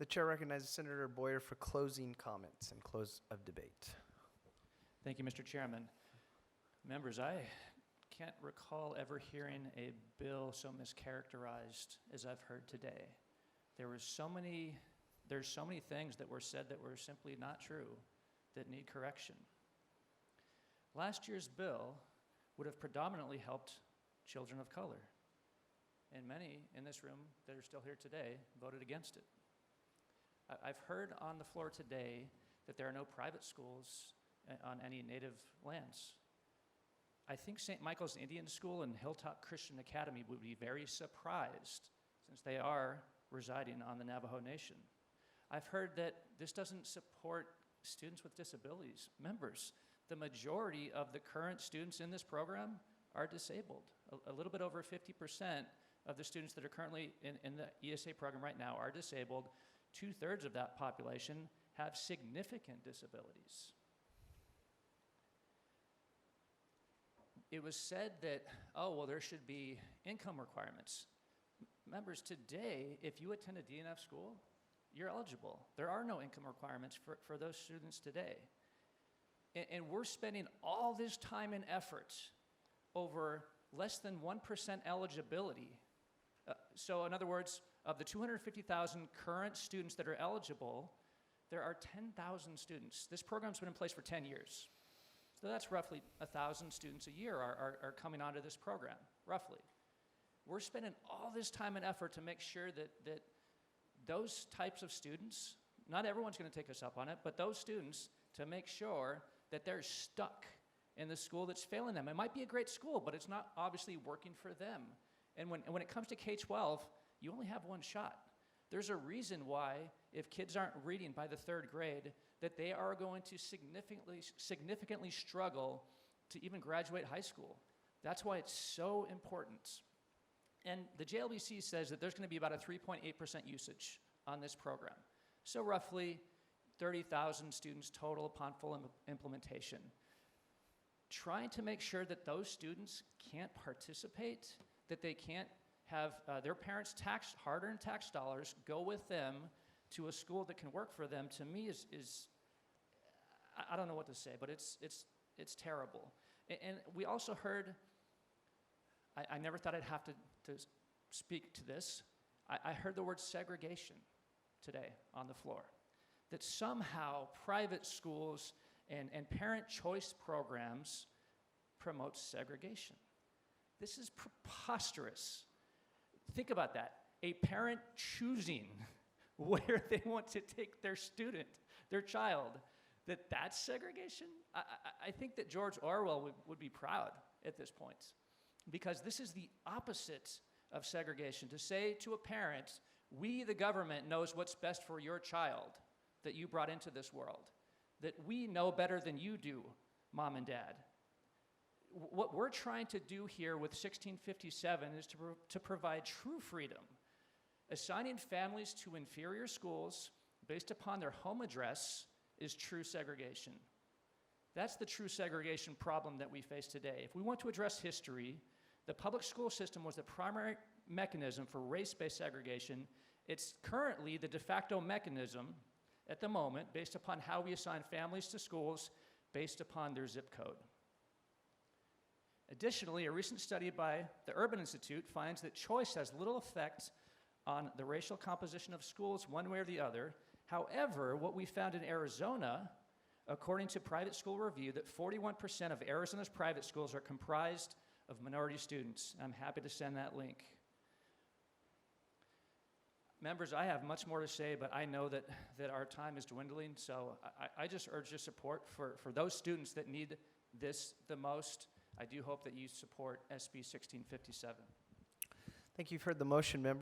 The chair recognizes Senator Boyer for closing comments and close of debate. Thank you, Mr. Chairman. Members, I can't recall ever hearing a bill so mischaracterized as I've heard today. There's so many things that were said that were simply not true, that need correction. Last year's bill would have predominantly helped children of color, and many in this room that are still here today voted against it. I've heard on the floor today that there are no private schools on any native lands. I think St. Michael's Indian School and Hilltop Christian Academy would be very surprised, since they are residing on the Navajo Nation. I've heard that this doesn't support students with disabilities. Members, the majority of the current students in this program are disabled. A little bit over 50% of the students that are currently in the ESA program right now are disabled. 2/3 of that population have significant disabilities. It was said that, oh, well, there should be income requirements. Members, today, if you attend a DNF school, you're eligible. There are no income requirements for those students today. And we're spending all this time and effort over less than 1% eligibility. So in other words, of the 250,000 current students that are eligible, there are 10,000 students. This program's been in place for 10 years. So that's roughly 1,000 students a year are coming onto this program, roughly. We're spending all this time and effort to make sure that those types of students, not everyone's going to take us up on it, but those students, to make sure that they're stuck in the school that's failing them. It might be a great school, but it's not obviously working for them. And when it comes to K-12, you only have one shot. There's a reason why, if kids aren't reading by the 3rd grade, that they are going to significantly struggle to even graduate high school. That's why it's so important. And the JLBC says that there's going to be about a 3.8% usage on this program. So roughly 30,000 students total upon full implementation. Trying to make sure that those students can't participate, that they can't have their parents' hard-earned tax dollars go with them to a school that can work for them, to me is I don't know what to say, but it's terrible. And we also heard, I never thought I'd have to speak to this. I heard the word segregation today on the floor. That somehow private schools and parent choice programs promote segregation. This is preposterous. Think about that. A parent choosing where they want to take their student, their child, that's segregation? I think that George Orwell would be proud at this point, because this is the opposite of segregation. To say to a parent, we, the government, knows what's best for your child that you brought into this world, that we know better than you do, mom and dad. What we're trying to do here with 1657 is to provide true freedom. Assigning families to inferior schools based upon their home address is true segregation. That's the true segregation problem that we face today. If we want to address history, the public school system was the primary mechanism for race-based segregation. It's currently the de facto mechanism at the moment based upon how we assign families to schools based upon their zip code. Additionally, a recent study by the Urban Institute finds that choice has little effect on the racial composition of schools one way or the other. However, what we found in Arizona, according to Private School Review, that 41% of Arizona's private schools are comprised of minority students. I'm happy to send that link. Members, I have much more to say, but I know that our time is dwindling, so I just urge your support for those students that need this the most. I do hope that you support SB 1657. Thank you. You've heard the motion, member.